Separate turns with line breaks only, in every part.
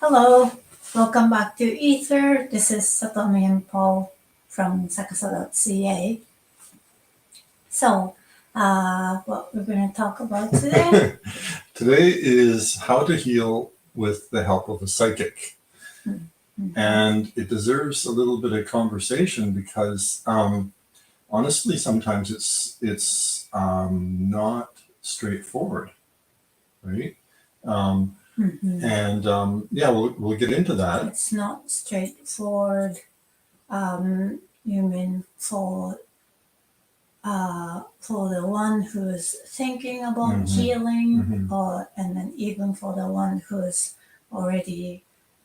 Hello, welcome back to Ether. This is Satomi and Paul from sakasa.ca. So, what we're going to talk about today?
Today is how to heal with the help of a psychic.
Mhm.
And it deserves a little bit of conversation because honestly, sometimes it's not straightforward, right? Yeah, we'll get into that.
It's not straightforward. You mean for the one who's thinking about healing, or and then even for the one who's already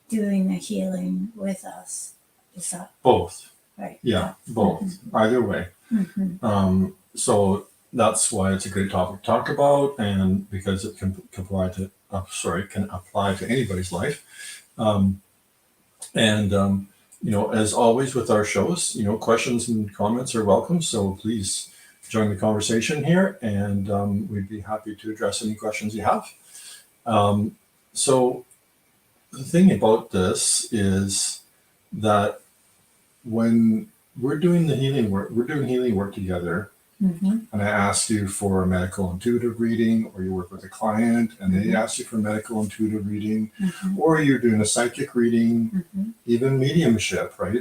doing a healing with us. Is that
Both?
right?
Yeah, both. Either way. So that's why it's a great topic to talk about, and because it can apply to anybody's life. As always with our shows, questions and comments are welcome. So please join the conversation here, and we'd be happy to address any questions you have. So the thing about this is that when we're doing the healing work, we're doing healing work together. And I asked you for a medical intuitive reading, or you work with a client and they ask you for medical intuitive reading, or you're doing a psychic reading, even mediumship, right?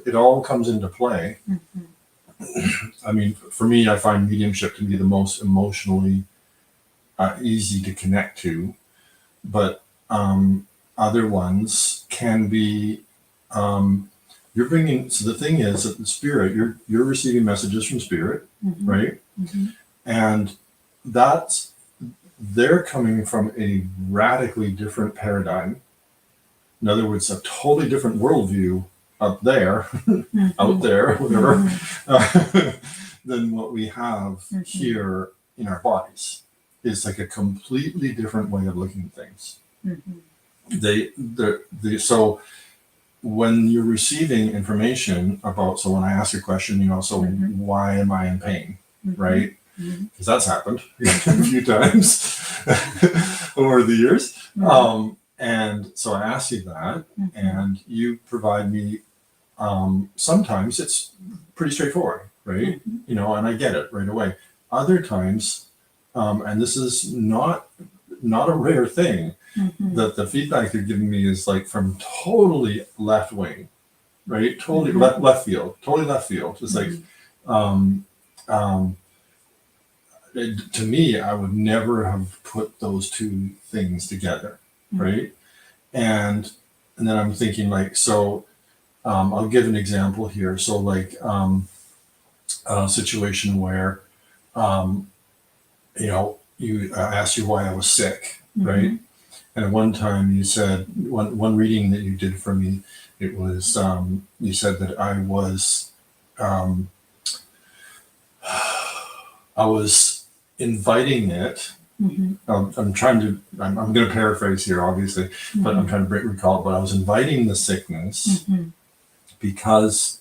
It all comes into play. I mean, for me, I find mediumship to be the most emotionally easy to connect to, but other ones can be. So the thing is that the spirit, you're receiving messages from spirit, right? And they're coming from a radically different paradigm. In other words, a totally different worldview up there, out there, whatever, than what we have here in our bodies. It's like a completely different way of looking at things. So when you're receiving information about, so when I ask a question, why am I in pain, right? Because that's happened a few times over the years. And so I ask you that, and you provide me, sometimes it's pretty straightforward, right? And I get it right away. Other times, and this is not a rare thing, that the feedback you're giving me is like from totally left wing, right? Totally left field, totally left field. It's like, to me, I would never have put those two things together, right? And then I'm thinking like, so I'll give an example here. So like a situation where, you asked you why I was sick, right? And at one time you said, one reading that you did for me, it was, you said that I was inviting it. I'm going to paraphrase here, obviously, but I'm trying to recall it. But I was inviting the sickness because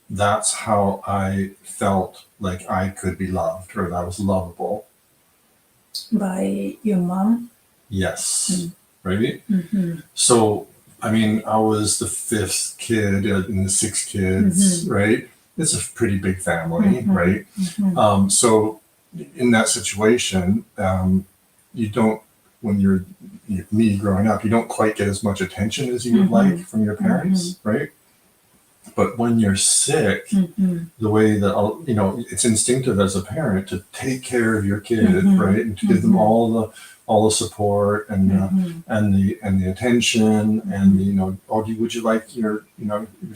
that's how I felt like I could be loved, or that I was lovable.
By your mom?
Yes. Right? So, I mean, I was the fifth kid in the six kids, right? It's a pretty big family, right? So in that situation, you don't, when you're me growing up, you don't quite get as much attention as you would like from your parents, right? But when you're sick, the way that, it's instinctive as a parent to take care of your kid, right? And to give them all the support and the attention and would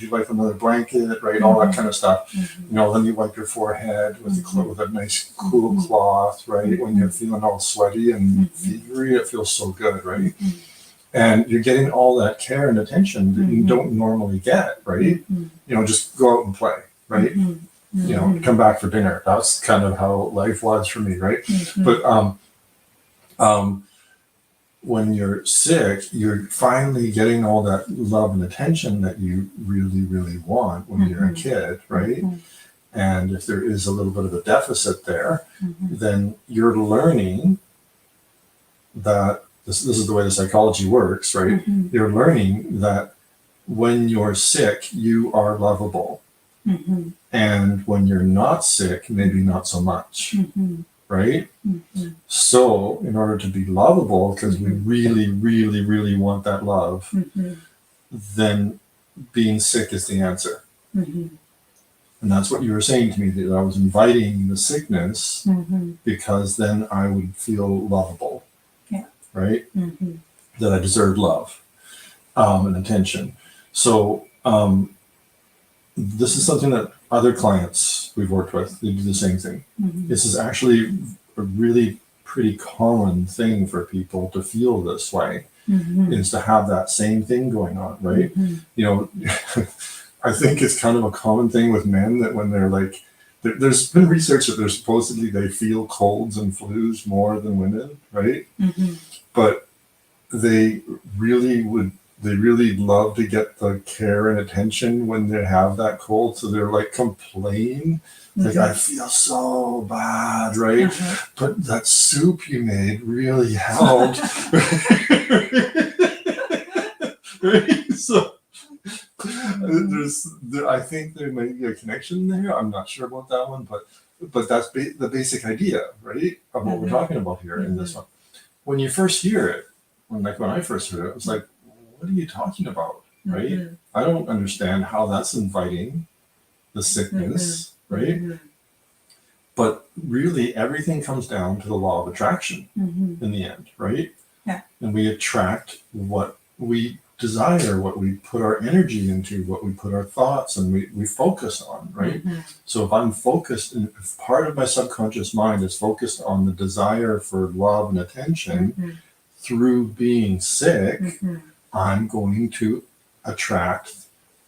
you like another blanket, right? All that kind of stuff. Then you wipe your forehead with a nice cool cloth, right? When you're feeling all sweaty and fevery, it feels so good, right? And you're getting all that care and attention that you don't normally get, right? Just go out and play, right? Come back for dinner. That's kind of how life was for me, right? But when you're sick, you're finally getting all that love and attention that you really, really want when you're a kid, right? And if there is a little bit of a deficit there, then you're learning that this is the way the psychology works, right?
Mhm.
You're learning that when you're sick, you are lovable.
Mhm.
And when you're not sick, maybe not so much,
Mhm.
right?
Mhm.
So, in order to be lovable, because we really, really, really want that love,
Mhm.
then being sick is the answer.
Mhm.
And that's what you were saying to me, that I was inviting the sickness
Mhm.
because then I would feel lovable,
Yeah.
right?
Mhm.
That I deserved love and attention. So, this is something that other clients we've worked with, they do the same thing.
Mhm.
This is actually a really pretty common thing for people to feel this way,
Mhm.
is to have that same thing going on, right?
Mhm.
You know, I think it's kind of a common thing with men that when they're like, there's been research that they're supposedly they feel colds and flus more than women, right?
Mhm.
But they really would, they really love to get the care and attention when they have that cold. So they're like complain, like, I feel so bad, right?
Uh-huh.
But that soup you made really helped. Right? So I think there may be a connection there. I'm not sure about that one, but that's the basic idea, right, of what we're talking about here in this one. When you first hear it, when I first heard it, it was like, what are you talking about, right?
Mhm.
I don't understand how that's inviting the sickness, right?
Mhm.
But really, everything comes down to the law of attraction
Mhm.
in the end, right?
Yeah.
And we attract what we desire, what we put our energy into, what we put our thoughts and we focus on, right?
Mhm.
So if I'm focused, and if part of my subconscious mind is focused on the desire for love and attention
Mhm.
through being sick,
Mhm.
I'm going to attract,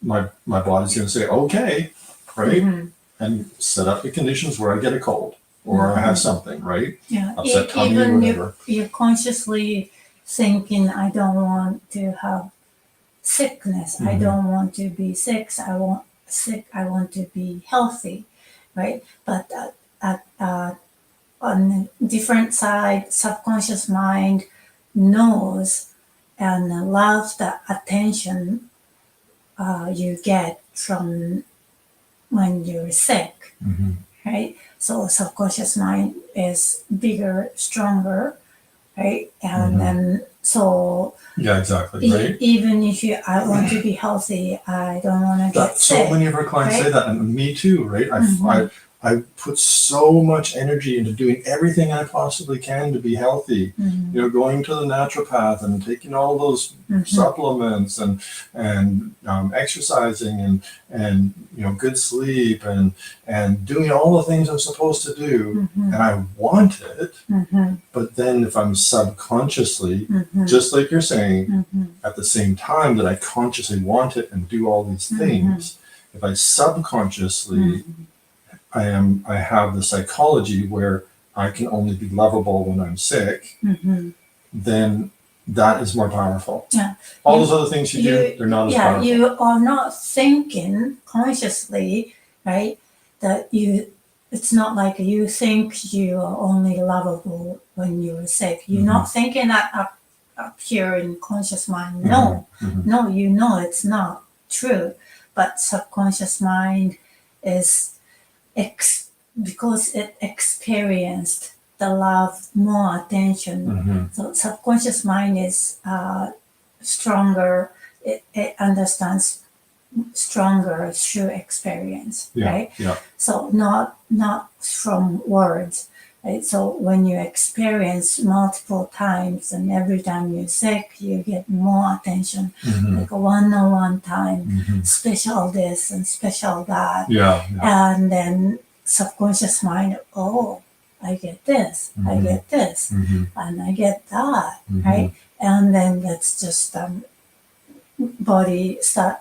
my body's going to say, okay, right?
Mhm.
And set up the conditions where I get a cold or I have something, right?
Yeah.
Upset tummy,
Even
whatever.
you're consciously thinking, I don't want to have sickness. I
Mhm.
don't want to be sick. I want to be healthy, right? But on a different side, subconscious mind knows and loves the attention you get from when you're sick,
Mhm.
right? So subconscious mind is bigger, stronger, right? And then so
Yeah, exactly, right?
even if I want to be healthy, I don't want to get
So
sick.
many of our clients say
right?
that, and me too, right?
Mhm.
I put so much energy into doing everything I possibly can to be healthy.
Mhm.
You know, going to the naturopath and taking all those supplements and exercising and you know, good sleep and doing all the things I'm supposed to do,
Mhm.
and I want it.
Mhm.
But then if I'm subconsciously,
Mhm.
just like you're saying,
Mhm.
at the same time that I consciously want it and do all these things, if I subconsciously I have the psychology where I can only be lovable when I'm sick,
Mhm.
then that is more powerful.
Yeah.
All those other things you do, they're not as
Yeah,
powerful.
you are not thinking consciously, right? That it's not like you think you are only lovable when you're sick. You're not thinking that up here in conscious mind. No, no, you know it's not true. But subconscious mind is because it experienced the love, more attention. So subconscious mind is stronger. It understands stronger through experience,
Yeah,
right?
yeah.
So not from words. Right? So when you experience multiple times and every time you're sick, you get more attention, like a one-on-one time, special this and special that.
Yeah, yeah.
And then subconscious mind, oh, I get this, I get this, and I get that, right? And then that's just body start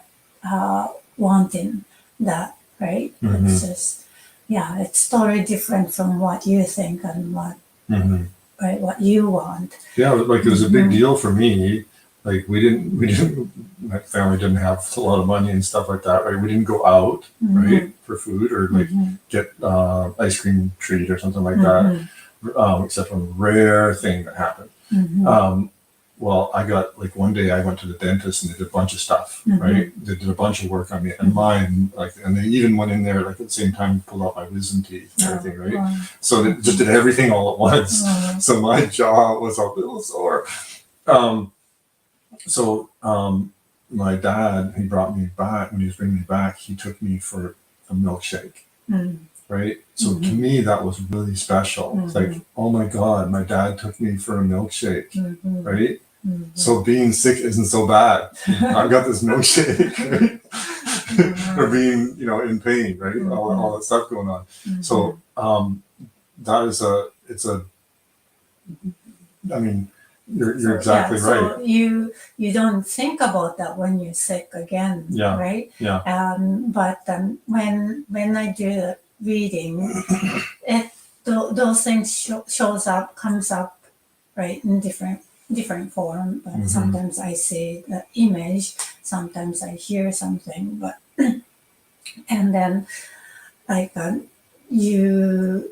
wanting that, right? It's just, yeah, it's totally different from what you think and right, what you want.
Yeah, like it was a big deal for me. Like we didn't, my family didn't have a lot of money and stuff like that, right? We didn't go out, right, for food or like get ice cream treat or something like that, except for a rare thing that happened. well, I got like one day I went to the dentist and they did a bunch of stuff,
Mhm.
right? They did a bunch of work on me, and mine like, and they even went in there like at the same time pulled out my wisdom teeth and everything, right? So they just did everything all at once. So my jaw was a little sore. My dad, he brought me back when he was bringing me back. He took me for a milkshake. Right. So to me, that was really special. It's like, oh my God, my dad took me for a milkshake. Right. So being sick isn't so bad. I've got this milkshake, right? Or being, in pain, right? All that stuff going on. So I mean, you're exactly right.
So you don't think about that when you're sick again,
Yeah.
right?
Yeah.
But when I do the reading, those things comes up, right, in different form. But sometimes I see the image, sometimes I hear something, but and then like you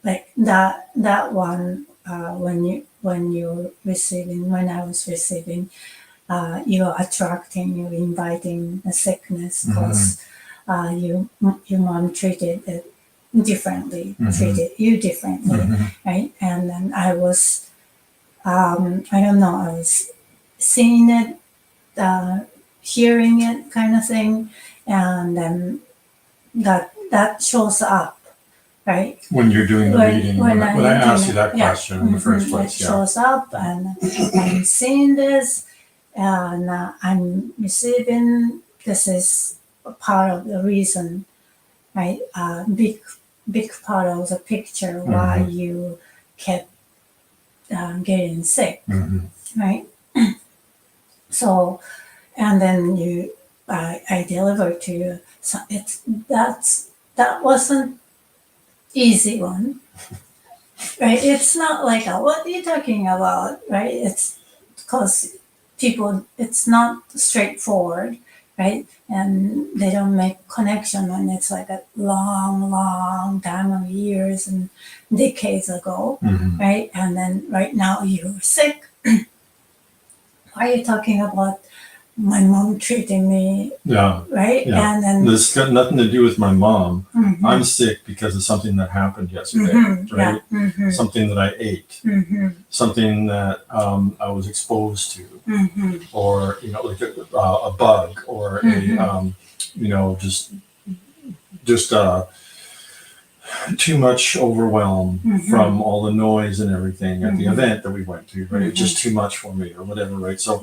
like that one when I was receiving, you're attracting, you're inviting the sickness because your mom treated it differently, treated you differently, right? And then I was, I don't know, I was seeing it, hearing it, kind of thing, and then that shows up. Right.
When you're doing the reading, when I asked you that question in the first place,
it shows up, and I'm seeing this, and I'm receiving. This is a part of the reason, right? Big part of the picture why you kept getting sick, right? So, and then I delivered to you. So that wasn't easy one, right? It's not like what are you talking about, right? It's because people, it's not straightforward, right? And they don't make connection, and it's like a long time of years and decades ago, right? And then right now you're sick. Why are you talking about my mom treating me?
Yeah.
Right?
Yeah.
And then
this got nothing to do with my mom. I'm sick because of something that happened yesterday, right?
Yeah.
Something that I ate, something that I was exposed to, or like a bug, or a just too much overwhelm from all the noise and everything at the event that we went to, right? It's just too much for me, or whatever, right? So,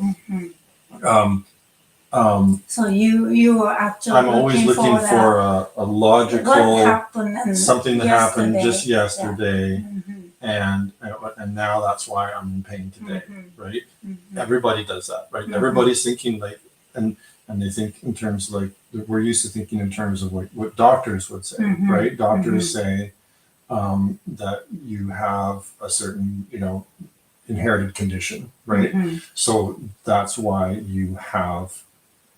so you were actually
I'm always looking for a logical
what happened
something that happened just
yesterday.
and now that's why I'm in pain today, right? Everybody does that, right? Everybody's thinking like, and they think in terms of like, we're used to thinking in terms of like what doctors would say, right? Doctors say that you have a certain, inherited condition, right? So that's why you have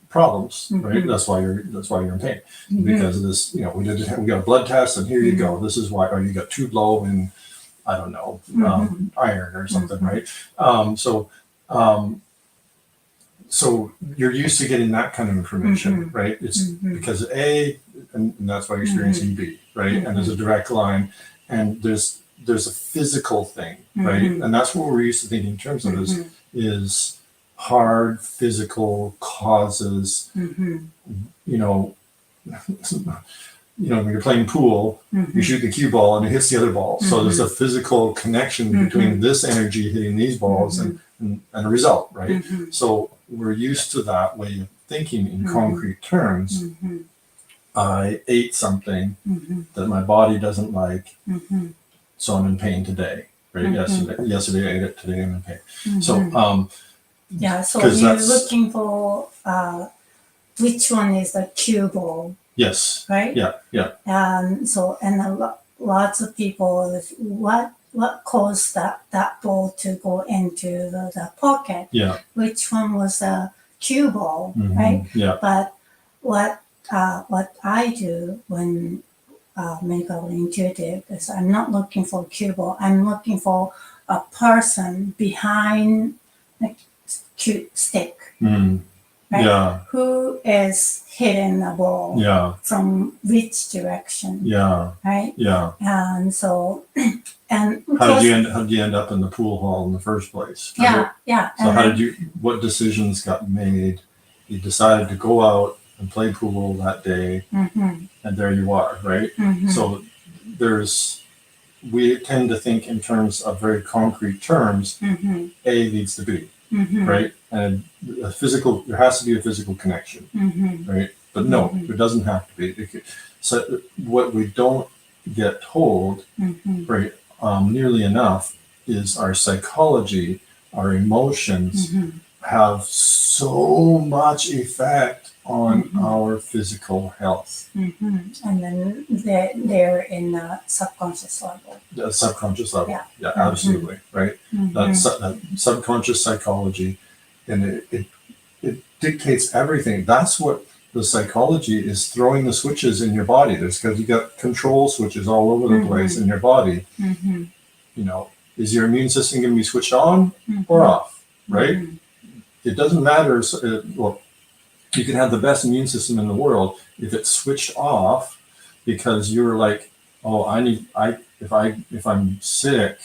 problems, right? That's why you're in pain because of this. We got a blood test, and here you go. This is why. Or you got too low in, I don't know, iron or something, right? So you're used to getting that kind of information, right? It's because A, and that's why you're experiencing B, right? And there's a direct line, and there's a physical thing, right? And that's what we're used to thinking in terms of is hard physical causes. When you're playing pool, you shoot the cue ball and it hits the other ball. So there's a physical connection between this energy hitting these balls and a result, right? So we're used to that way of thinking in concrete terms. I ate something that my body doesn't like, so I'm in pain today, right? Yesterday I ate it, today I'm in pain. So
so you're looking for which one is the cue ball.
Yes.
Right?
Yeah.
And lots of people, what caused that ball to go into the pocket?
Yeah.
Which one was a cue ball, right?
Yeah.
But what I do when medical intuitive is I'm not looking for cue ball. I'm looking for a person behind cute stick,
Mm.
right?
Yeah.
Who is hitting the ball
Yeah.
from which direction,
Yeah.
right?
Yeah.
And so, and
How did you end up in the pool hall in the first place?
yeah.
So what decisions got made? You decided to go out and play pool that day, and there you are, right? So we tend to think in terms of very concrete terms. A leads to B, right? And there has to be a physical connection, right? But no, it doesn't have to be. So what we don't get told, right, nearly enough, is our psychology, our emotions have so much effect on our physical health.
And then they're in a subconscious level.
The subconscious level.
Yeah.
Absolutely, right? That subconscious psychology, and it dictates everything. That's what the psychology is, throwing the switches in your body. There's because you got control switches all over the place in your body. You know, is your immune system going to be switched on or off, right? It doesn't matter. Well, you can have the best immune system in the world if it's switched off because you're like, oh, if I'm sick,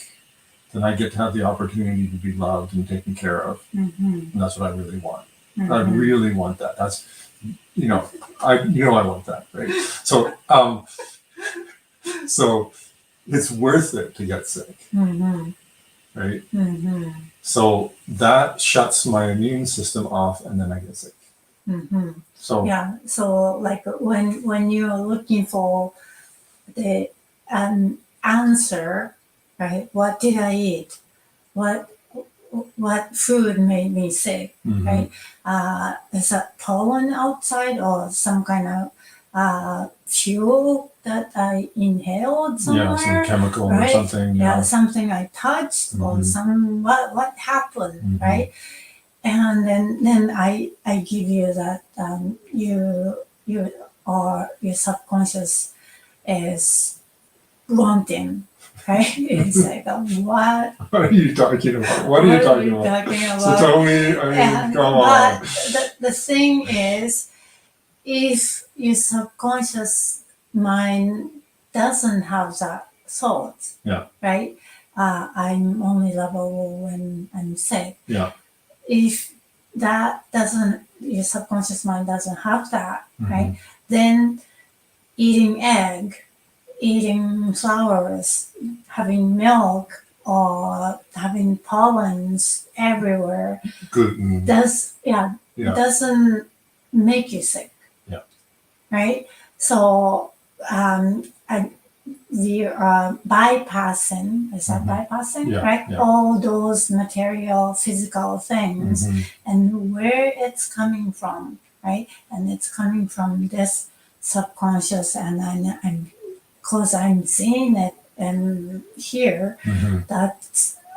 then I get to have the opportunity to be loved and taken care of, and that's what I really want. I really want that. That's, I want that, right? So, so it's worth it to get sick, right? So that shuts my immune system off, and then I get sick. So
yeah. So like when you're looking for the answer, right? What did I eat? What food made me sick, right? Is that pollen outside or some kind of fuel that I inhaled somewhere?
Yeah, some chemical
right?
or something.
Yeah, something I touched or what happened, right? And then I give you that your subconscious is wanting. Right? It's like, what?
What are you talking about? What are you talking about? So tell me, come on.
But the thing is, if your subconscious mind doesn't have that thought, right? I'm only lovable when I'm sick.
Yeah.
If your subconscious mind doesn't have that, right? Then eating egg, eating flowers, having milk, or having pollens everywhere
gluten
doesn't make you sick.
Yeah.
Right? So we are bypassing, is that bypassing?
Yeah,
right?
Yeah.
All those material, physical things and where it's coming from, right? And it's coming from this subconscious, and I'm because I'm seeing it and here that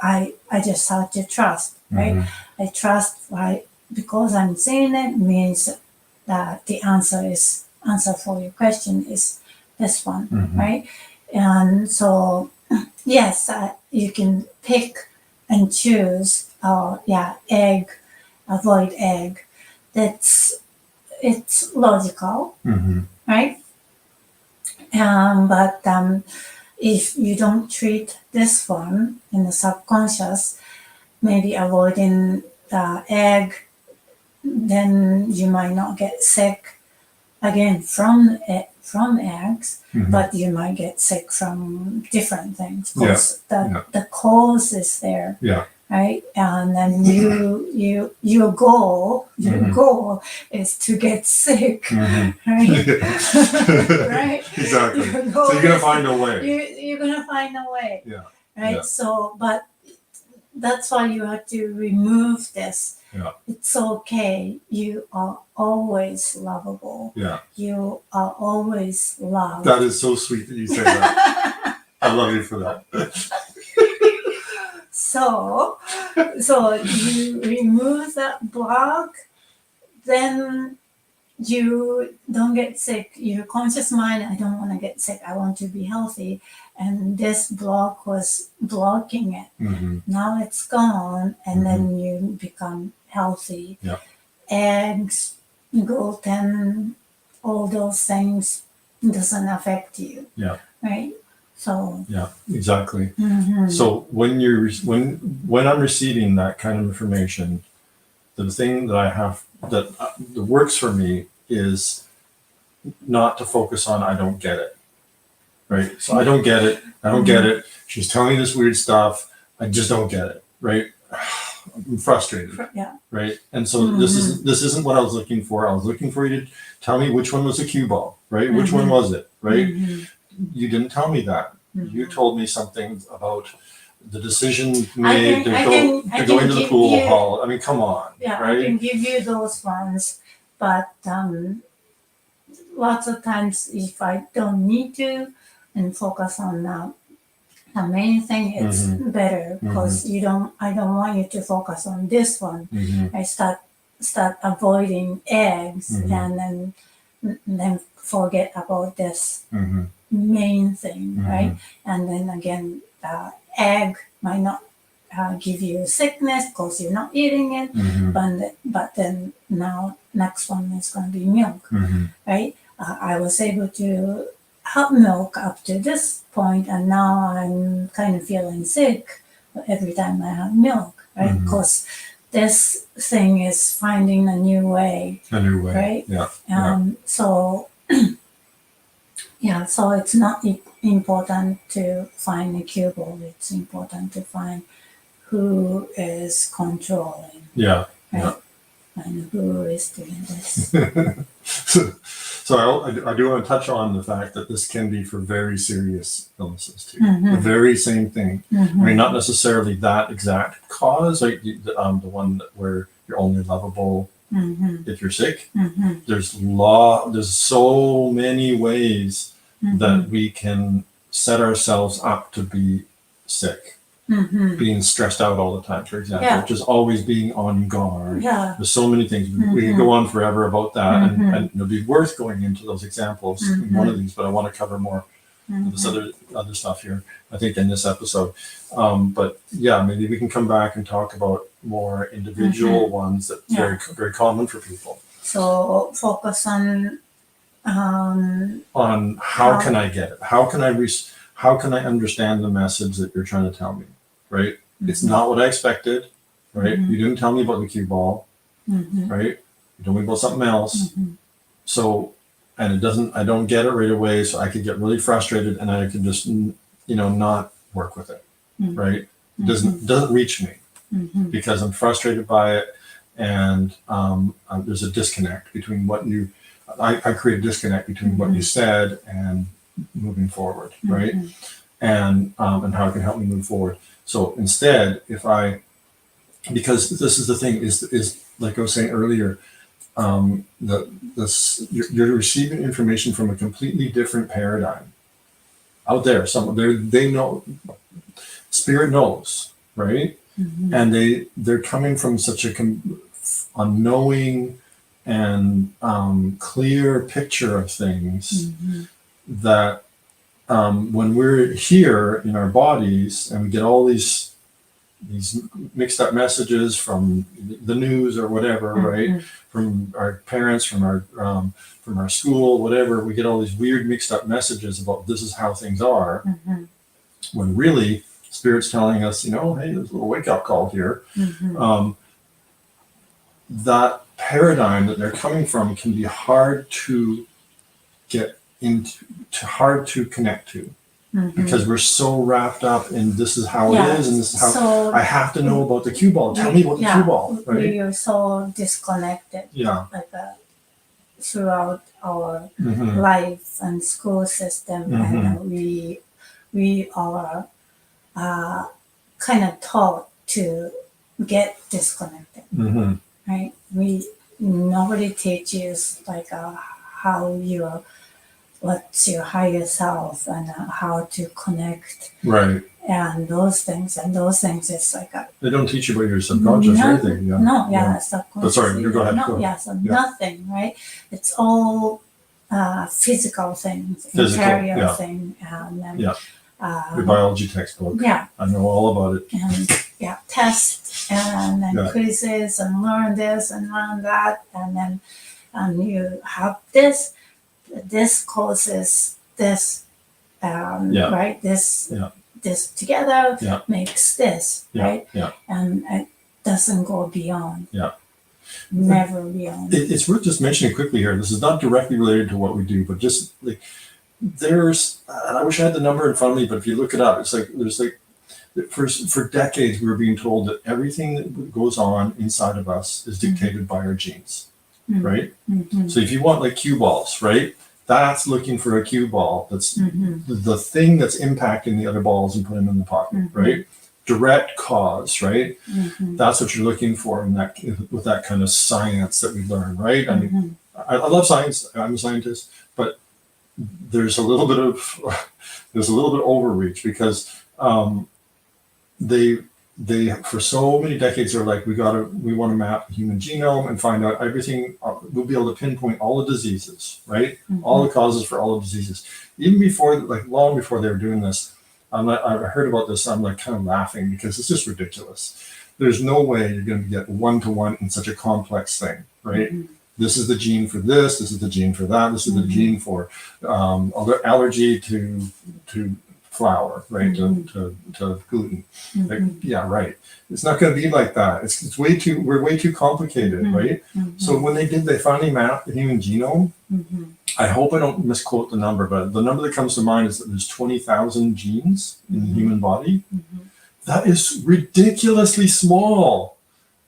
I just have to trust, right? I trust, right? Because I'm seeing it means that the answer for your question is this one, right? And so yes, you can pick and choose. Egg, avoid egg. It's logical, right? But if you don't treat this one in the subconscious, maybe avoiding the egg, then you might not get sick again from eggs, but you might get sick from different things because the cause is there.
Yeah.
Right, and then your goal is to get sick, right? Right,
exactly. So you're gonna find a way.
You're gonna find a way.
Yeah.
Right.
Yeah.
So, but that's why you have to remove this.
Yeah.
It's okay. You are always lovable.
Yeah.
You are always loved.
That is so sweet that you say that. I love you for that.
So you remove that block, then you don't get sick. Your conscious mind, I don't want to get sick. I want to be healthy. and this block was blocking it.
Mm-hmm.
Now it's gone, and
Mhm.
then you become healthy.
Yeah.
Eggs, gluten, all those things doesn't affect you.
Yeah.
Right. So.
Yeah. Exactly.
Mhm.
So when I'm receiving that kind of information, the thing that I have that works for me is not to focus on I don't get it. Right. So I don't get it. I don't get it. She's telling me this weird stuff. I just don't get it. Right. I'm frustrated.
Yeah.
Right. And so this isn't what I was looking for. I was looking for you to tell me which one was a cue ball. Right. Which one was it? Right. You didn't tell me that. You told me something about the decision made to go into the pool hall. I mean, come on.
Yeah,
right?
I can give you those ones, but lots of times if I don't need to and focus on the main thing, it's better because I don't want you to focus on this one. I start avoiding eggs and then forget about this main thing, right? And then again, the egg might not give you sickness because you're not eating it, but then now next one is going to be milk, right? I was able to have milk up to this point, and now I'm kind of feeling sick every time I have milk, right? Because this thing is finding a new way.
A new way,
right?
Yeah.
So, yeah, so it's not important to find a cue ball. It's important to find who is controlling.
Yeah.
Right?
Yeah.
And who is doing this.
So I do want to touch on the fact that this can be for very serious illnesses too. The very same thing. I mean, not necessarily that exact cause, like the one where you're only lovable if you're sick. There's so many ways that we can set ourselves up to be sick. Being stressed out all the time, for example, just always being on guard. There's so many things. We can go on forever about that, and it'll be worth going into those examples in one of these, but I want to cover more of this other stuff here, I think, in this episode. But yeah, maybe we can come back and talk about more individual ones that very, very common for people.
So focus on
how can I get it? How can I understand the message that you're trying to tell me? Right? It's not what I expected. Right? You didn't tell me about the cue ball. Right? You told me about something else. So, and I don't get it right away. So I could get really frustrated, and I could just, not work with it. Right? It doesn't reach me because I'm frustrated by it, and there's a disconnect between what I create a disconnect between what you said and moving forward, right? And how it can help me move forward. So instead, because this is the thing, is like I was saying earlier, you're receiving information from a completely different paradigm out there. They know, spirit knows, right? And they're coming from such a unknowing and clear picture of things that when we're here in our bodies and we get all these mixed up messages from the news or whatever, right? From our parents, from our school, whatever, we get all these weird mixed up messages about this is how things are. When really Spirit's telling us, hey, there's a little wake up call here. That paradigm that they're coming from can be hard to get into, hard to connect to, because we're so wrapped up in this is how it is, and this is how I have to know about the cue ball. Tell me about the cue ball, right?
We are so disconnected, like throughout our life and school system, and we are kind of taught to get disconnected. Right? Nobody teaches like what's your higher self and how to connect.
Right.
And those things, it's like
they don't teach you about your subconscious or anything.
Subconscious.
Sorry, you go ahead.
Nothing, right? It's all physical things, interior thing, and
Your biology textbook.
Yeah.
I know all about it.
And yeah, test and then
Yeah.
quizzes and learn this and learn that, and then you have this. This causes this,
Yeah.
right? This
Yeah.
this together
Yeah.
makes this,
Yeah.
right?
Yeah.
And it doesn't go beyond.
Yeah.
Never beyond.
It's worth just mentioning quickly here. This is not directly related to what we do, but just like there's, and I wish I had the number in front of me, but if you look it up, it's like there's like for decades we were being told that everything that goes on inside of us is dictated by our genes, right?
Mm-hmm.
So if you want like cue balls, right? That's looking for a cue ball. That's the thing that's impacting the other balls and putting them in the pocket, right? Direct cause, right? That's what you're looking for in that, with that kind of science that we learn, right? I mean, I love science. I'm a scientist, but there's a little bit of overreach because they for so many decades are like, we want to map the human genome and find out everything. We'll be able to pinpoint all the diseases, right? All the causes for all the diseases. Even before, like long before they were doing this, I heard about this. I'm like kind of laughing because it's just ridiculous. There's no way you're going to get one-to-one in such a complex thing, right? This is the gene for this. This is the gene for that. This is the gene for allergy to flour, right? To gluten. Like, yeah, right. It's not going to be like that. It's way too. We're way too complicated, right? So when they finally mapped the human genome. I hope I don't misquote the number, but the number that comes to mind is that there's 20,000 genes in the human body. That is ridiculously small.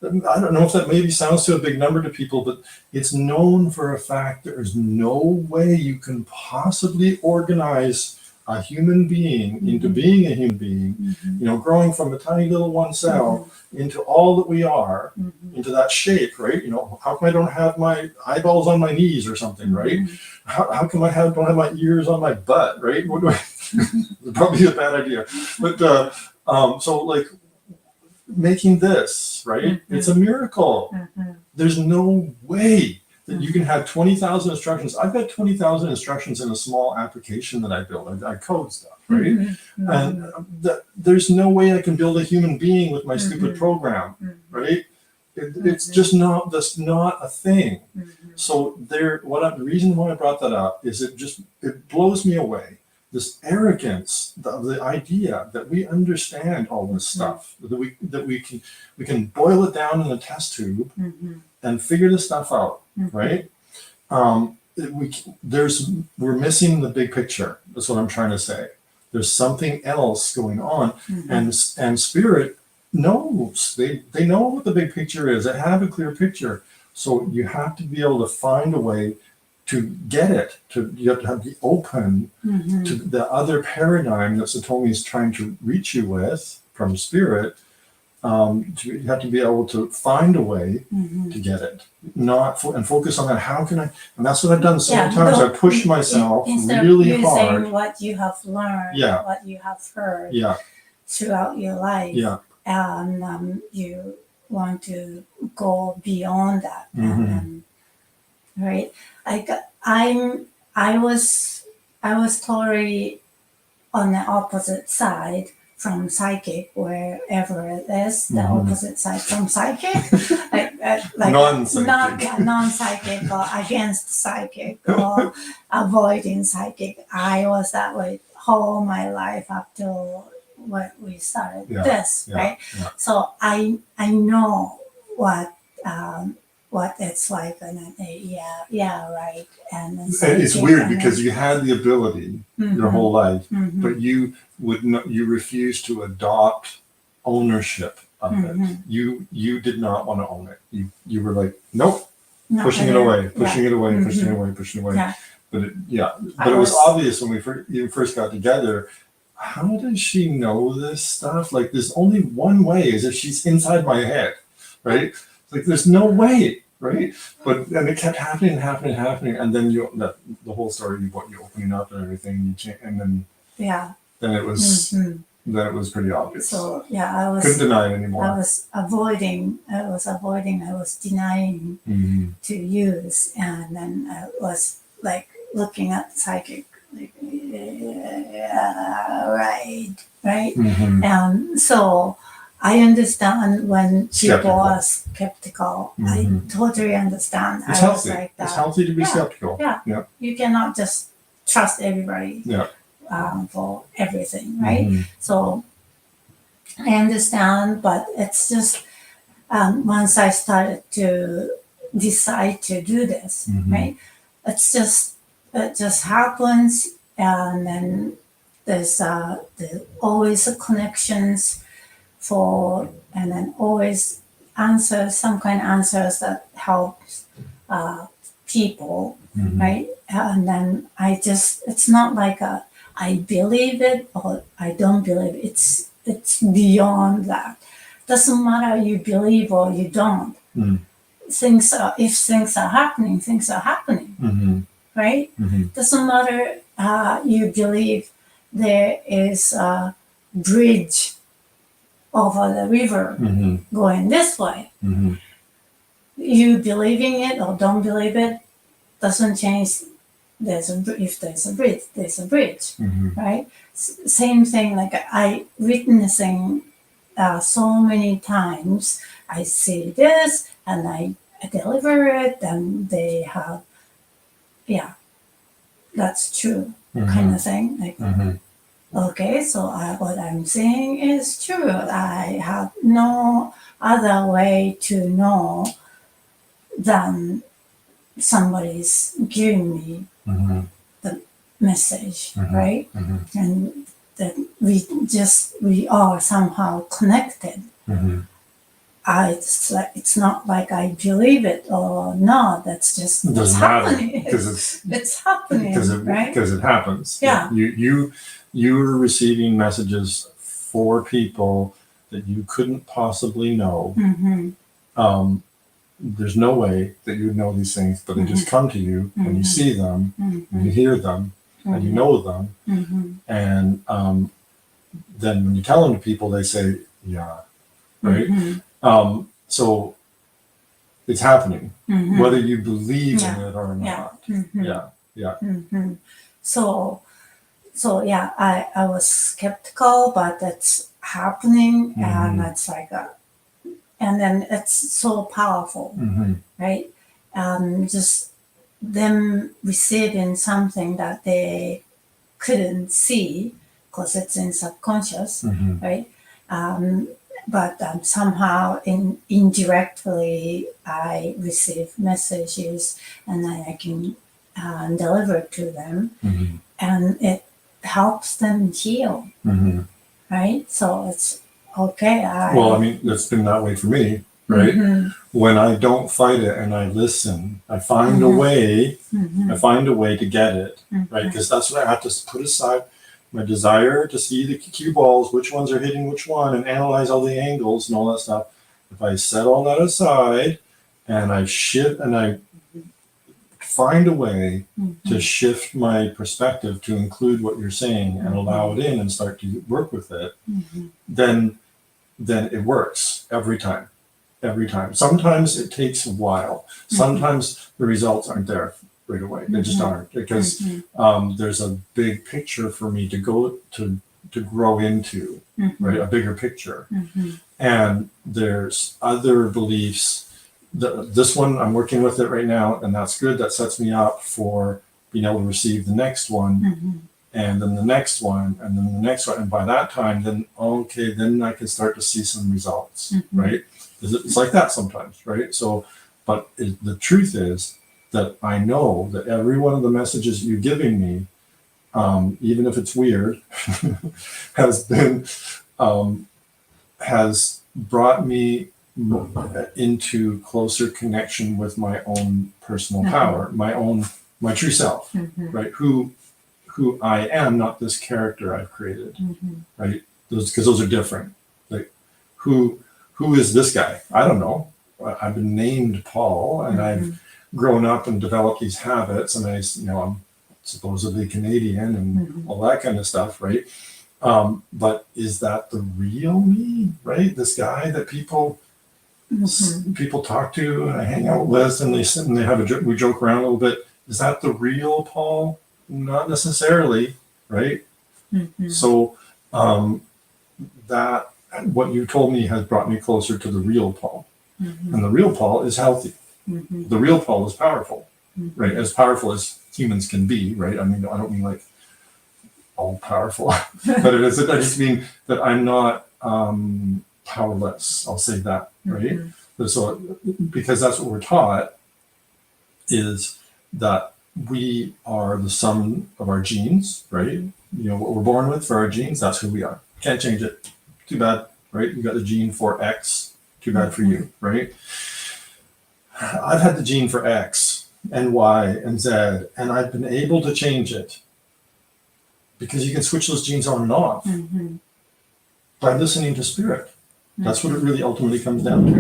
I don't know if that maybe sounds to a big number to people, but it's known for a fact there's no way you can possibly organize a human being into being a human being, growing from a tiny little one cell into all that we are, into that shape, right? How come I don't have my eyeballs on my knees or something, right? How come I don't have my ears on my butt, right? What do probably a bad idea. But so like making this, right? It's a miracle. There's no way that you can have 20,000 instructions. I've got 20,000 instructions in a small application that I build. I code stuff, right? And there's no way I can build a human being with my stupid program, right? It's just not. That's not a thing. So the reason why I brought that up is it blows me away. This arrogance, the idea that we understand all this stuff, that we can boil it down in a test tube and figure this stuff out, right? We're missing the big picture. That's what I'm trying to say. There's something else going on, and spirit knows. They know what the big picture is. They have a clear picture. So you have to be able to find a way to get it. You have to be open to the other paradigm that Satomi is trying to reach you with from spirit. You have to be able to find a way to get it, and focus on that. How can I? And that's what I've done so many times. I pushed myself really hard.
Using what you have learned, what you have heard throughout your life, and you want to go beyond that, right? I was totally on the opposite side from psychic, wherever it is, the opposite side from psychic, like
non-psychic,
non-psychic or against psychic or avoiding psychic. I was that way all my life up till when we started this, right? So I know what it's like, and right. And
it's weird because you had the ability your whole life, but you refused to adopt ownership of it. You did not want to own it. You were like, nope, pushing it away. Yeah. But it was obvious when we first got together. How does she know this stuff? Like, there's only one way, is if she's inside my head, right? Like, there's no way, right? And it kept happening, and then the whole story, you opening up and everything, and then it was it was pretty obvious.
So I
couldn't deny it anymore.
I was denying to use, and then I was like looking at psychic like, yeah, right.
Mm-hmm.
So I understand when people
Skeptical.
are skeptical. I totally understand.
It's
I was
healthy.
like
It's
that.
healthy to be
Yeah,
skeptical.
yeah.
Yeah.
You cannot just trust everybody
Yeah.
for everything, right? So I understand, but it's just once I started to decide to do this, right? It just happens, and then there's always connections for, and then always answers, some kind of answers that helps people, right? And then it's not like I believe it or I don't believe it. It's beyond that. Doesn't matter you believe or you don't. If things are happening, things are happening, right? Doesn't matter you believe there is a bridge over the river going this way. You believing it or don't believe it doesn't change. If there's a bridge, there's a bridge, right? Same thing. Like I witnessing so many times. I see this and I deliver it, and they have, yeah, that's true, kind of thing. Like, okay, so what I'm saying is true. I have no other way to know than somebody's giving me the message, right? And that we are somehow connected. It's not like I believe it or not. That's just
It doesn't matter because
it's happening, right?
Because it happens.
Yeah.
You're receiving messages for people that you couldn't possibly know. There's no way that you would know these things, but they just come to you and you see them, and you hear them, and you know them, and then when you tell them to people, they say, "Yeah," right? So it's happening, whether you believe in it or not. Yeah.
So yeah, I was skeptical, but it's happening, and it's like and then it's so powerful, right? Just them receiving something that they couldn't see because it's in subconscious, right? But somehow indirectly I receive messages, and then I can deliver to them, and it helps them heal, right? So it's okay.
Well, I mean, it's been that way for me, right? When I don't fight it and I listen, I find a way. I find a way to get it, right? Because that's what I have to put aside my desire to see the cue balls, which ones are hitting which one, and analyze all the angles and all that stuff. If I set all that aside and I shift and I find a way to shift my perspective to include what you're saying and allow it in and start to work with it, then it works every time. Sometimes it takes a while. Sometimes the results aren't there right away. They just aren't, because there's a big picture for me to go to grow into, right? A bigger picture. And there's other beliefs. This one, I'm working with it right now, and that's good. That sets me up for being able to receive the next one, and then the next one, and then the next one. And by that time, then I can start to see some results, right? It's like that sometimes, right? So, but the truth is that I know that every one of the messages you're giving me, even if it's weird, has brought me into closer connection with my own personal power, my true self, right? Who I am, not this character I've created, right? Because those are different. Like who is this guy? I don't know. I've been named Paul, and I've grown up and developed these habits, and I'm supposedly Canadian and all that kind of stuff, right? But is that the real me, right? This guy that people talk to and I hang out with, and they sit and we joke around a little bit. Is that the real Paul? not necessarily, right?
Mhm.
So that what you told me has brought me closer to the real Paul.
Mhm.
And the real Paul is healthy.
Mhm.
The real Paul is powerful,
Mhm.
right? As powerful as humans can be, right? I mean, I don't mean like all powerful, but it is. I just mean that I'm not powerless. I'll say that, right? So because that's what we're taught is that we are the sum of our genes, right? You know what we're born with for our genes. That's who we are. Can't change it. Too bad, right? You got the gene for X. Too bad for you, right? I've had the gene for X and Y and Z, and I've been able to change it because you can switch those genes on and off by listening to spirit. That's what it really ultimately comes down to.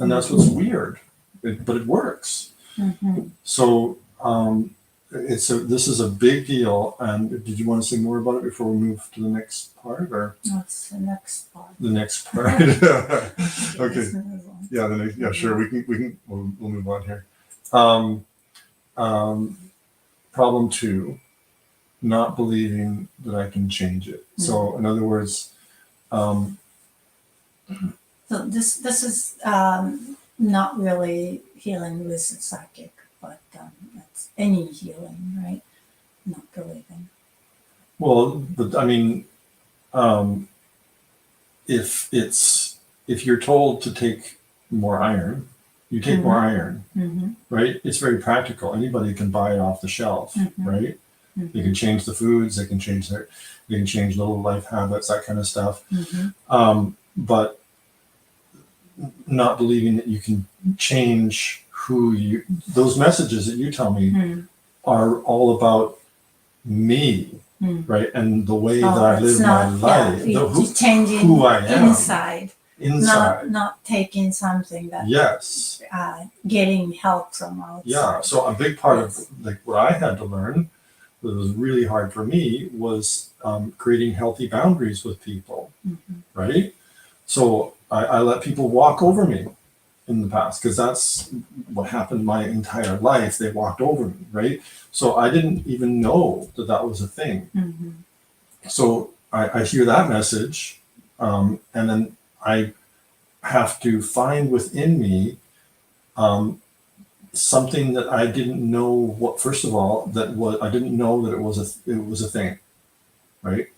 And that's what's weird, but it works. So this is a big deal. And did you want to say more about it before we move to the next part? Or
What's the next part?
the next part? Okay.
Let's move on.
Yeah, sure. We'll move on here. Problem 2, not believing that I can change it. So in other words,
So this is not really healing with the psychic, but it's any healing, right? Not believing.
well, but I mean, if you're told to take more iron, you take more iron, right? It's very practical. Anybody can buy it off the shelf, right? They can change the foods, they can change little life habits, that kind of stuff. But not believing that you can change those messages that you tell me are all about me, right? And the way that I live my life,
it's changing
who I am
inside. Not taking something that
yes,
getting help from outside.
yeah. So a big part of like what I had to learn that was really hard for me was creating healthy boundaries with people, right? So I let people walk over me in the past because that's what happened my entire life. They walked over me, right? So I didn't even know that that was a thing. So I hear that message, and then I have to find within me something that I didn't know what. First of all, I didn't know that it was a thing, right?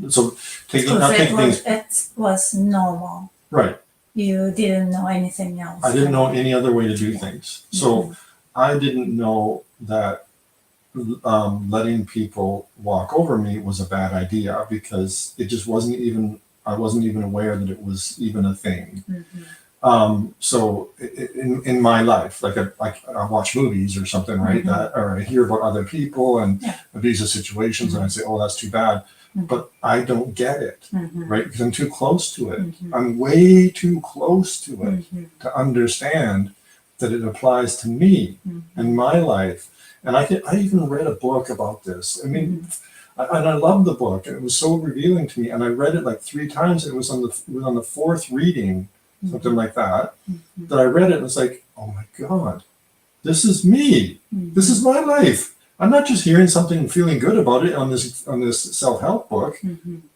So
It was normal.
Right.
You didn't know anything else.
I didn't know any other way to do things. So I didn't know that letting people walk over me was a bad idea because it just I wasn't even aware that it was even a thing. So in my life, like I watch movies or something, right? Or I hear about other people and abusive situations, and I say, "Oh, that's too bad," but I don't get it, right? Because I'm too close to it. I'm way too close to it to understand that it applies to me and my life. And I even read a book about this. I mean, and I loved the book, and it was so revealing to me. And I read it like 3 times. It was on the 4th reading, something like that. That I read it, and it's like, oh my God, this is me. This is my life. I'm not just hearing something and feeling good about it on this self-help book.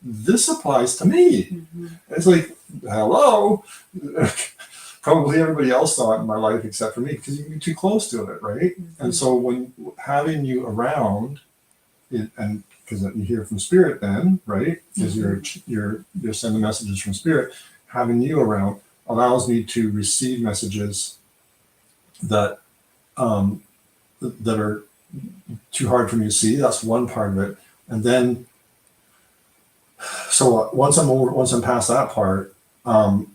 This applies to me. It's like, hello. Probably everybody else saw it in my life except for me because you're too close to it, right? And so when having you around, and because you hear from spirit, then right, because you're sending messages from spirit, having you around allows me to receive messages that that are too hard for me to see. That's one part of it, and then so once I'm past that part.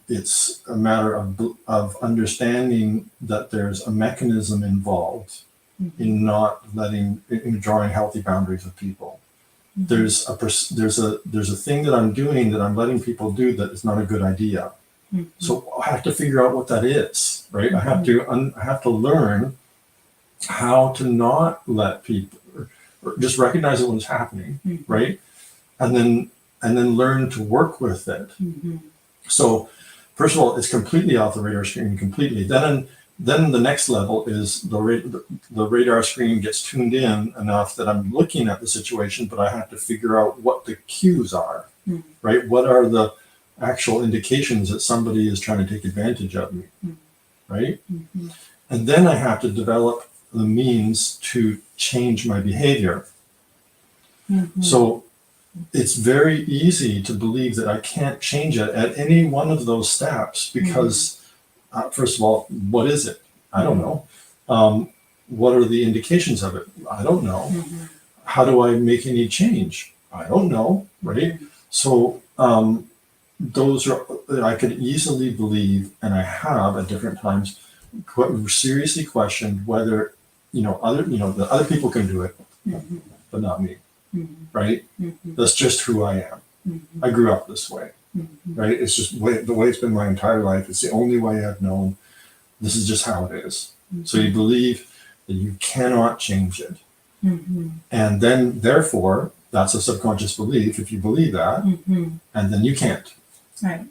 It's a matter of understanding that there's a mechanism involved in in drawing healthy boundaries with people. There's a thing that I'm doing that I'm letting people do that is not a good idea. So I have to figure out what that is, right? I have to learn how to not let people, or just recognize it when it's happening, right? And then learn to work with it. So, first of all, it's completely off the radar screen, completely. Then Then the next level is the radar screen gets tuned in enough that I'm looking at the situation, but I have to figure out what the cues are, right? What are the actual indications that somebody is trying to take advantage of me, right? And then I have to develop the means to change my behavior. So it's very easy to believe that I can't change it at any one of those steps because, first of all, what is it? I don't know. What are the indications of it? I don't know. How do I make any change? I don't know, right? So those are, I could easily believe, and I have at different times, seriously questioned whether, the other people can do it, but not me. Right? That's just who I am. I grew up this way, right? It's just the way it's been my entire life. It's the only way I've known. This is just how it is. So you believe that you cannot change it. And then, therefore, that's a subconscious belief if you believe that, and then you can't.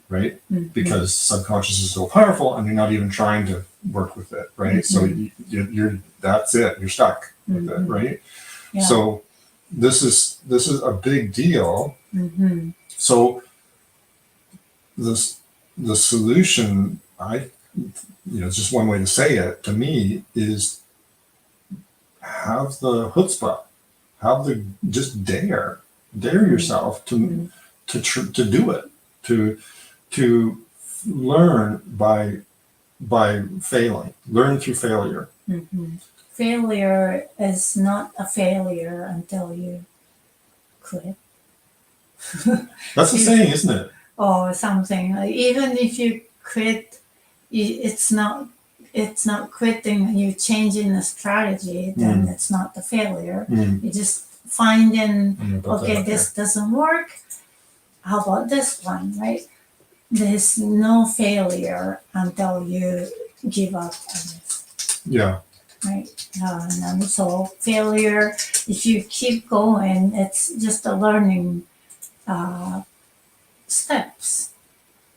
Right? Because subconscious is so powerful and you're not even trying to work with it, right? So you're that's it. You're stuck with it, right?
Yeah.
So this is a big deal. So the solution, it's just one way to say it to me, is have the chutzpah, just dare yourself to do it, to learn by failing, learn through failure.
Failure is not a failure until you quit.
That's the saying, isn't it?
Or something. Even if you quit, it's not quitting. You're changing the strategy. Then it's not the failure. You just finding, okay, this doesn't work. How about this one, right? There's no failure until you give up on it.
Yeah.
Right. And so failure, if you keep going, it's just a learning steps.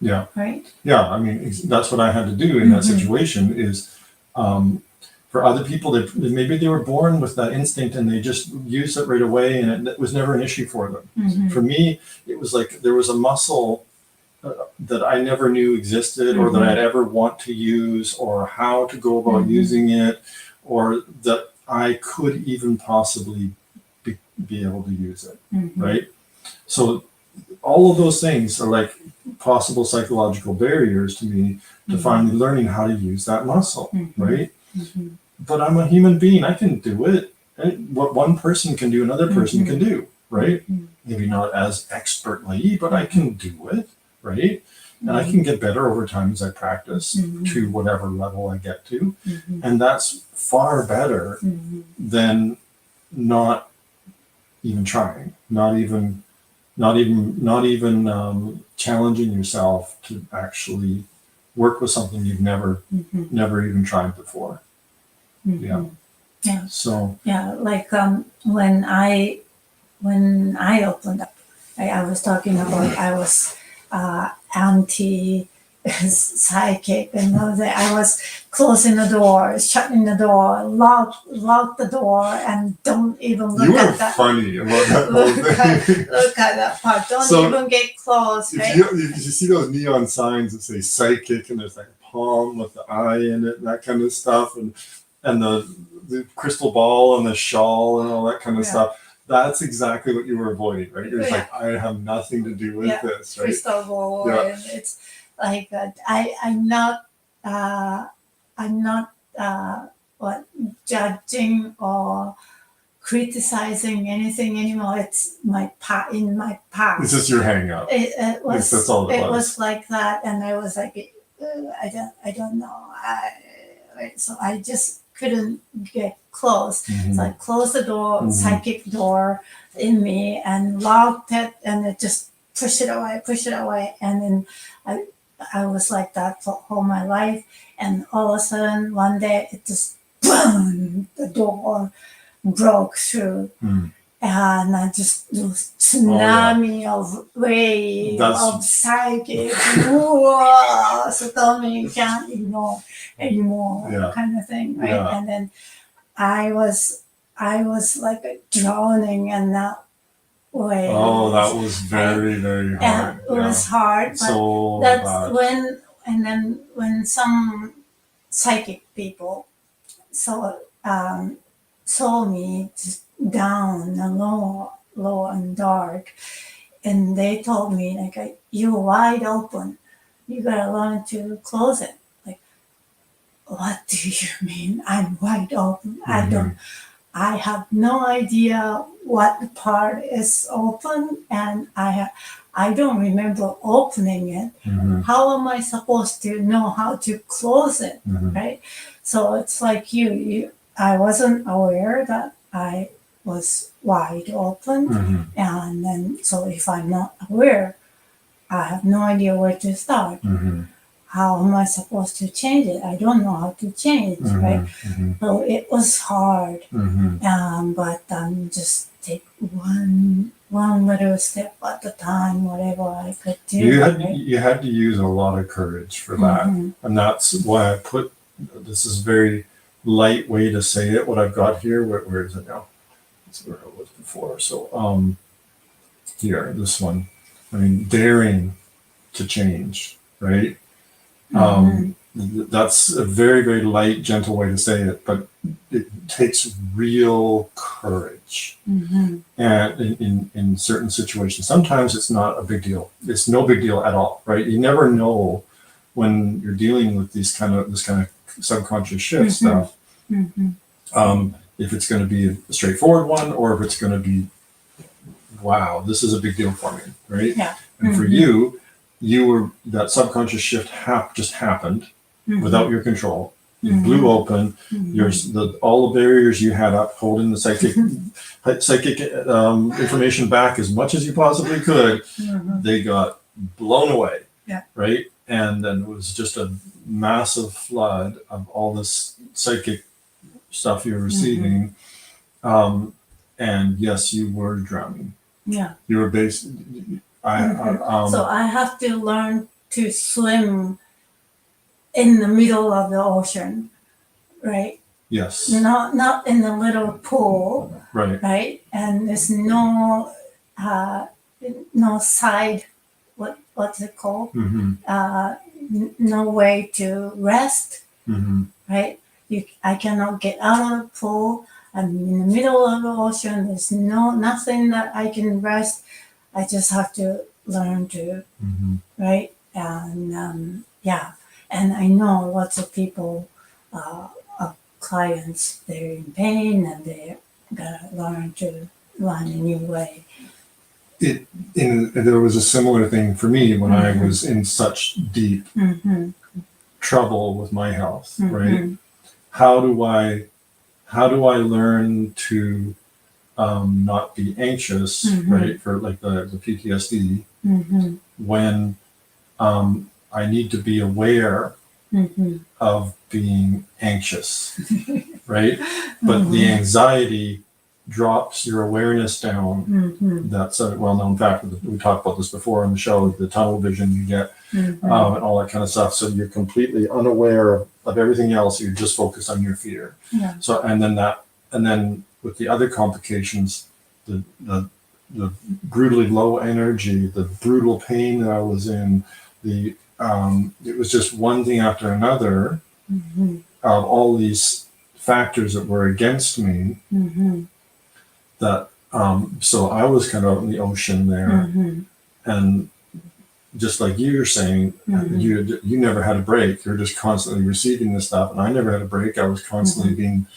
Yeah.
Right.
Yeah. I mean, that's what I had to do in that situation is, for other people, maybe they were born with that instinct and they just used it right away and it was never an issue for them. For me, it was like there was a muscle that I never knew existed or that I'd ever want to use or how to go about using it, or that I could even possibly be able to use it, right? So all of those things are like possible psychological barriers to me to finally learning how to use that muscle, right? But I'm a human being. I can do it. What one person can do, another person can do, right? Maybe not as expertly, but I can do it, right? And I can get better over time as I practice to whatever level I get to. And that's far better than not even trying, not even challenging yourself to actually work with something you've never even tried before. Yeah. So
like when I opened up, I was talking about I was anti psychic, and I was closing the door, shutting the door, lock the door, and don't even look at that.
Funny about that whole thing.
Look at that part. Don't even get close. Right?
You see those neon signs that say psychic, and there's like a palm with the eye in it, and that kind of stuff, and the crystal ball and the shawl and all that kind of stuff. That's exactly what you were avoiding, right? You're just like, I have nothing to do with this, right?
Crystal ball, and it's like I'm not judging or criticizing anything anymore. It's in my past.
It's just your hang up.
It was.
That's all it was.
It was like that, and I was like, I don't know. So I just couldn't get close. So I closed the door, psychic door in me, and locked it, and it just pushed it away. And then I was like that for all my life. And all of a sudden, one day, it just boom, the door broke through. and I just do tsunami of wave of psychic. Whoa! So tell me you can't ignore anymore, kind of thing, right? Yeah. And then I was like drowning in that way.
Oh, that was very, very hard.
And it was hard. But so that's hard. When some psychic people saw me just down and low and dark, and they told me like, you're wide open, you gotta learn to close it. Like, what do you mean I'm wide open? I have no idea what part is open, and I don't remember opening it. How am I supposed to know how to close it, right? So it's like I wasn't aware that I was wide open, and then so if I'm not aware, I have no idea where to start. How am I supposed to change it? I don't know how to change, right? So it was hard, but just take one little step at a time, whatever I could do.
You had to use a lot of courage for that, and that's why I put this is very light way to say it. What I've got here, where is it now? That's where it was before. So here, this one. I mean, daring to change, right? That's a very, very light, gentle way to say it, but it takes real courage. And in certain situations, sometimes it's not a big deal. It's no big deal at all, right? You never know when you're dealing with this kind of subconscious shift stuff. If it's going to be a straightforward one, or if it's going to be, wow, this is a big deal for me, right?
Yeah.
And for you were that subconscious shift just happened without your control. You blew open all the barriers you had up, holding the psychic information back as much as you possibly could. They got blown away, right? And then it was just a massive flood of all this psychic stuff you're receiving. And yes, you were drowning.
Yeah.
You were so
I have to learn to swim in the middle of the ocean, right?
Yes.
Not in the little pool,
right?
And there's no side, what's it called? No way to rest, right? I cannot get out of the pool. I'm in the middle of the ocean. There's nothing that I can rest. I just have to learn to, right? And and I know lots of people, clients, they're in pain and they're gonna learn to run a new way.
There was a similar thing for me when I was in such deep trouble with my health, right? How do I learn to not be anxious, right? For like the PTSD, when I need to be aware of being anxious, right? But the anxiety drops your awareness down. That's a well-known fact. We talked about this before on the show, the tunnel vision you get, and all that kind of stuff. So you're completely unaware of everything else. You're just focused on your fear. So, and then with the other complications, the brutally low energy, the brutal pain that I was in, it was just one thing after another of all these factors that were against me. That so I was kind of out in the ocean there, and just like you're saying, you never had a break. You're just constantly receiving this stuff, and I never had a break. I was constantly being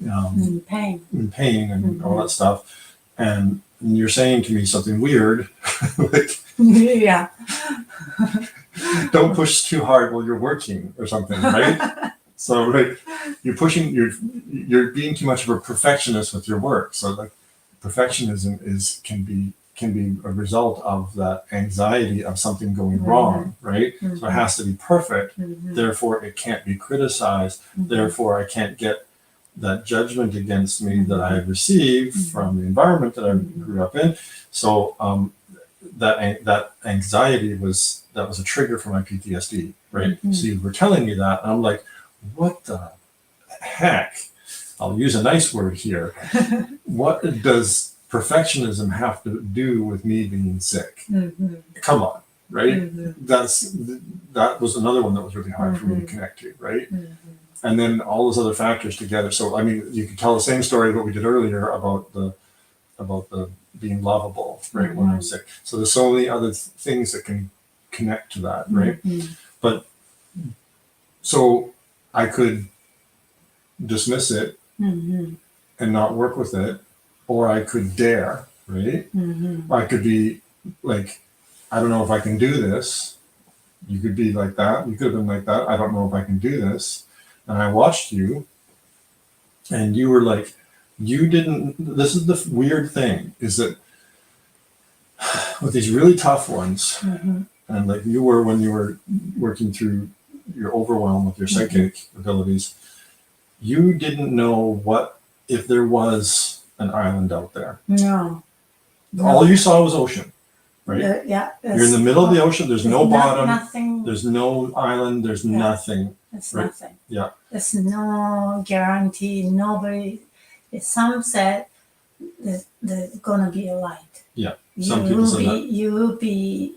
in pain and all that stuff. And you're saying to me something weird, like, don't push too hard while you're working or something, right? So like you're being too much of a perfectionist with your work. So like perfectionism can be a result of that anxiety of something going wrong, right? So it has to be perfect. Therefore, it can't be criticized. Therefore, I can't get that judgment against me that I had received from the environment that I grew up in. So that anxiety was a trigger for my PTSD, right? So you were telling me that, and I'm like, what the heck? I'll use a nice word here. What does perfectionism have to do with me being sick? Come on, right? That was another one that was really hard for me to connect to, right? And then all those other factors together. So I mean, you could tell the same story what we did earlier about the being lovable, right? When I'm sick. So there's so many other things that can connect to that, right? But so I could dismiss it and not work with it, or I could dare, right? I could be like, I don't know if I can do this. You could be like that. You could have been like that. I don't know if I can do this. And I watched you, and you were like, you didn't. This is the weird thing, is that with these really tough ones, and like you were when you were working through your overwhelm with your psychic abilities, you didn't know what if there was an island out there.
No.
All you saw was ocean, right?
Yeah.
You're in the middle of the ocean. There's no bottom.
Nothing.
There's no island. There's nothing.
It's
right?
nothing.
Yeah.
There's no guarantee. Nobody. If some said there's gonna be a light.
Yeah. Some people said that.
You will be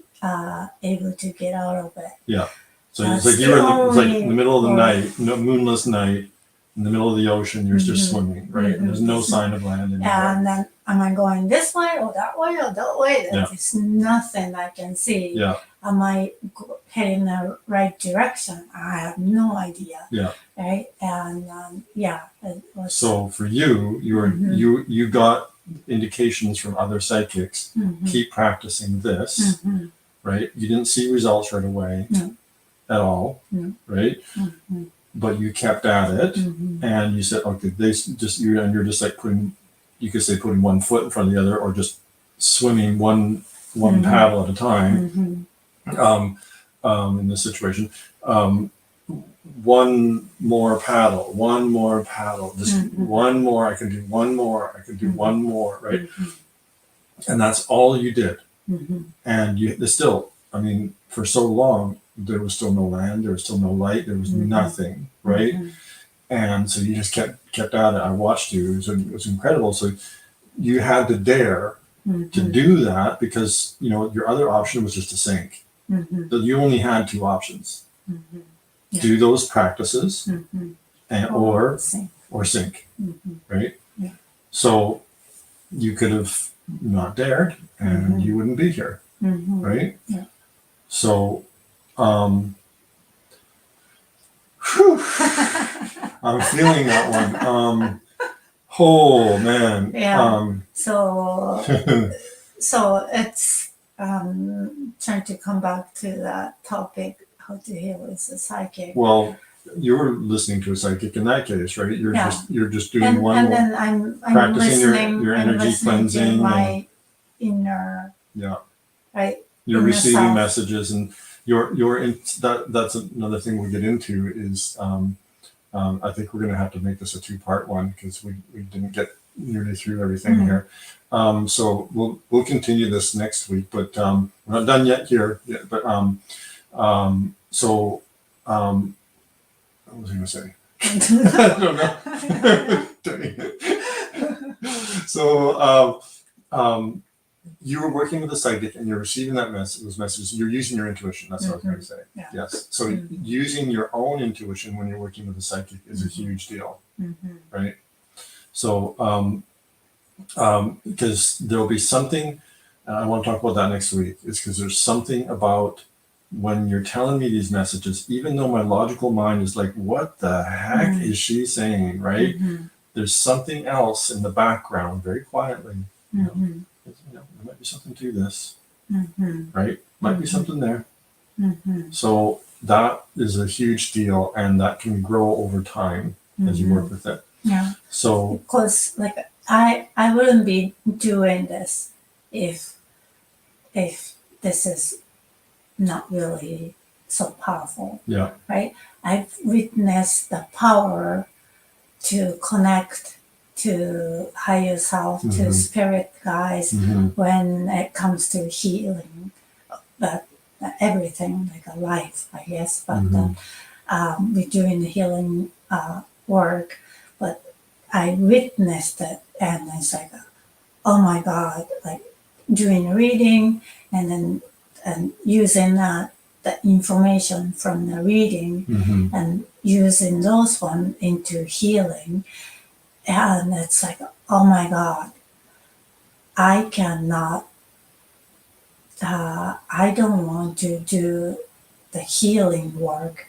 able to get out of it.
Yeah. So it's like you were in the middle of the night, no moonless night, in the middle of the ocean. You're just swimming, right? And there's no sign of land anywhere.
And then, am I going this way or that way or that way?
Yeah.
There's nothing I can see.
Yeah.
Am I heading the right direction? I have no idea.
Yeah.
Right. And it was.
So for you, you got indications from other psychics. Keep practicing this, right? You didn't see results right away at all, right? But you kept at it, and you said, okay, you're just like you could say putting one foot in front of the other, or just swimming one paddle at a time. In this situation, one more paddle, just one more. I can do one more. I can do one more, right? And that's all you did. And there's still, I mean, for so long, there was still no land, there was still no light, there was nothing, right? And so you just kept at it. I watched you. It was incredible. So you had to dare to do that, because your other option was just to sink. So you only had two options: do those practices, and or sink, right? Yeah. So you could have not dared, and you wouldn't be here, right?
Yeah.
So, I'm feeling that one. Oh man.
Yeah. So it's trying to come back to that topic, how to heal with the psychic.
Well, you were listening to a psychic in that case, right? You're just doing
and
one.
And then I'm
practicing
listening,
your energy cleansing.
To my inner.
Yeah.
Right.
You're
inner
receiving
self.
messages, and that's another thing we'll get into is I think we're going to have to make this a two-part one, because we didn't get nearly through everything here. So we'll continue this next week, but we're not done yet here. But what was I going to say? I don't know. Dang it. So you were working with a psychic, and you're receiving those messages. You're using your intuition. That's what I was going to say.
Yeah.
Yes. So using your own intuition when you're working with a psychic is a huge deal, right? So because there'll be something, I want to talk about that next week, is because there's something about when you're telling me these messages, even though my logical mind is like, what the heck is she saying, right? There's something else in the background, very quietly. There might be something to this, right? Might be something there. So that is a huge deal, and that can grow over time as you work with it.
Yeah.
So,
because like I wouldn't be doing this if this is not really so powerful.
yeah,
Right? I've witnessed the power to connect to higher self, to spirit guides when it comes to healing, but everything like a life, I guess. But we're doing the healing work, but I witnessed it, and it's like, oh my God, like doing reading and using that the information from the reading and using those one into healing. And it's like, oh my God, I cannot, I don't want to do the healing work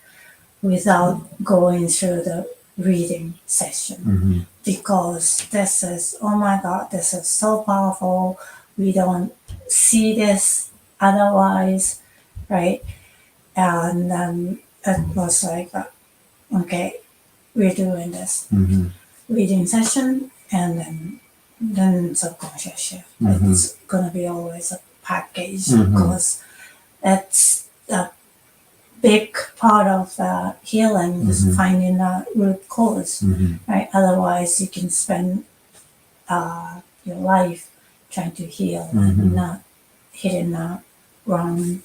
without going through the reading session, because this is, oh my God, this is so powerful. We don't see this otherwise, right? And then it was like, okay, we're doing this reading session, and then subconscious shift. It's gonna be always a package, because it's a big part of the healing is finding the root cause, right? Otherwise, you can spend your life trying to heal and not hitting the wrong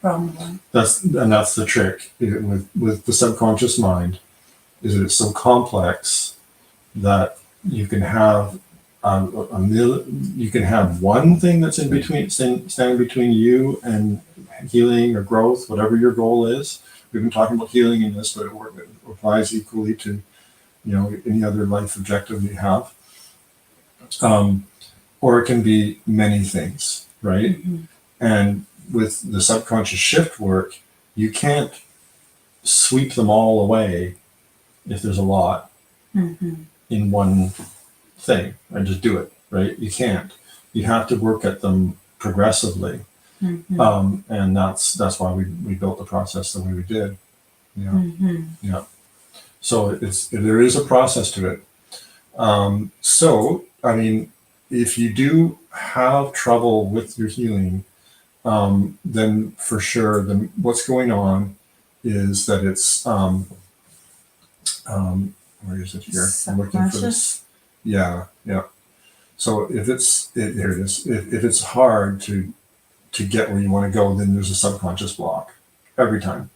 one.
That's the trick with the subconscious mind, is that it's so complex that you can have you can have one thing that's in between, standing between you and healing or growth, whatever your goal is. We've been talking about healing in this, but it applies equally to any other life objective you have. Or it can be many things, right? And with the subconscious shift work, you can't sweep them all away if there's a lot in one thing and just do it, right? You can't. You have to work at them progressively. And that's why we built the process the way we did. Yeah. So there is a process to it. So, I mean, if you do have trouble with your healing, then for sure, then what's going on is that it's, where is it here? I'm looking for this. Yeah. So if here it is. If it's hard to get where you want to go, then there's a subconscious block every time,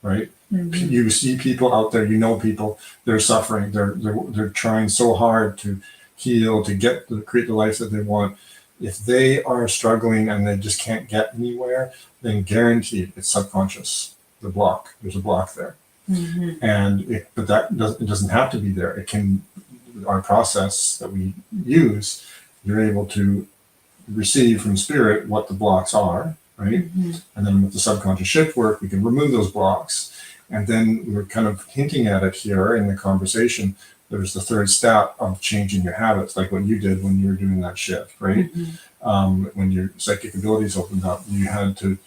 right? You see people out there, people, they're suffering, they're trying so hard to heal, to create the life that they want. If they are struggling and they just can't get anywhere, then guaranteed it's subconscious. There's a block there. But it doesn't have to be there. It can, our process that we use, you're able to receive from spirit what the blocks are, right? And then with the subconscious shift work, we can remove those blocks. And then we're kind of hinting at it here in the conversation. There's the third step of changing your habits, like what you did when you were doing that shift, right? When your psychic abilities opened up, you had to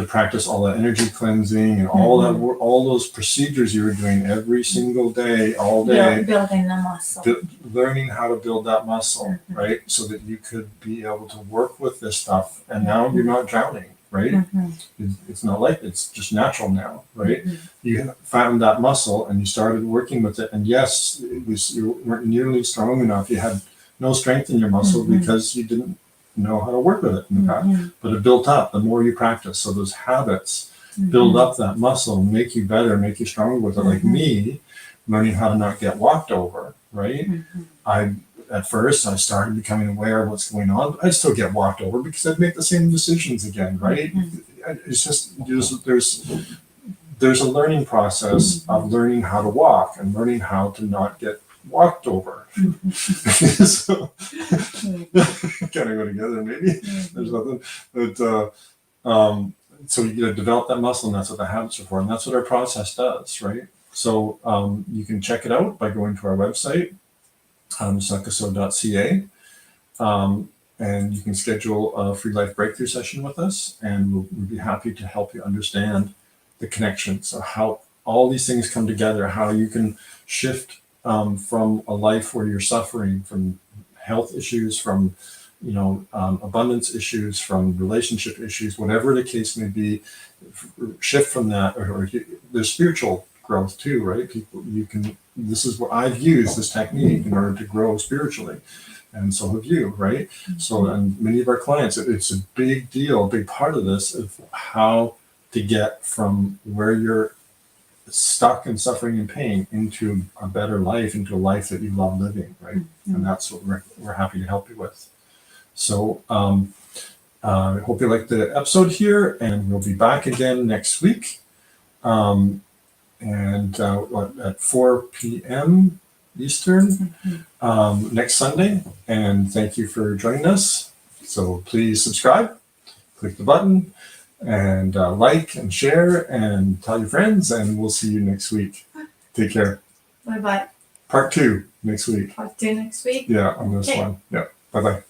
practice all that energy cleansing and all that work, all those procedures you were doing every single day, all day.
Building the muscle.
Learning how to build that muscle, right? So that you could be able to work with this stuff. And now you're not drowning, right? It's not like, it's just natural now, right? You found that muscle and you started working with it. And yes, you weren't nearly strong enough. You had no strength in your muscle because you didn't know how to work with it in the past. But it built up the more you practice. So those habits build up that muscle, make you better, make you stronger with it. Like me, learning how to not get walked over, right? At first, I started becoming aware of what's going on. I still get walked over because I'd make the same decisions again, right? It's just, there's a learning process of learning how to walk and learning how to not get walked over. So, kind of go together, maybe. There's nothing. But, so you got to develop that muscle, and that's what the habits are for. And that's what our process does, right? So you can check it out by going to our website, sakaso.ca, and you can schedule a free life breakthrough session with us, and we'll be happy to help you understand the connections of how all these things come together, how you can shift from a life where you're suffering from health issues, from abundance issues, from relationship issues, whatever the case may be, shift from that, or there's spiritual growth too, right? People, this is what I've used this technique in order to grow spiritually. And so have you, right? So, and many of our clients, it's a big deal, a big part of this of how to get from where you're stuck and suffering and pain into a better life, into a life that you love living, right? And that's what we're happy to help you with. So, I hope you liked the episode here, and we'll be back again next week. At 4 p.m. Eastern next Sunday. And thank you for joining us. So please subscribe, click the button, and like and share and tell your friends. And we'll see you next week. Take care.
Bye bye.
Part 2 next week.
Part 2 next week.
Yeah, on this one. Yeah. Bye bye.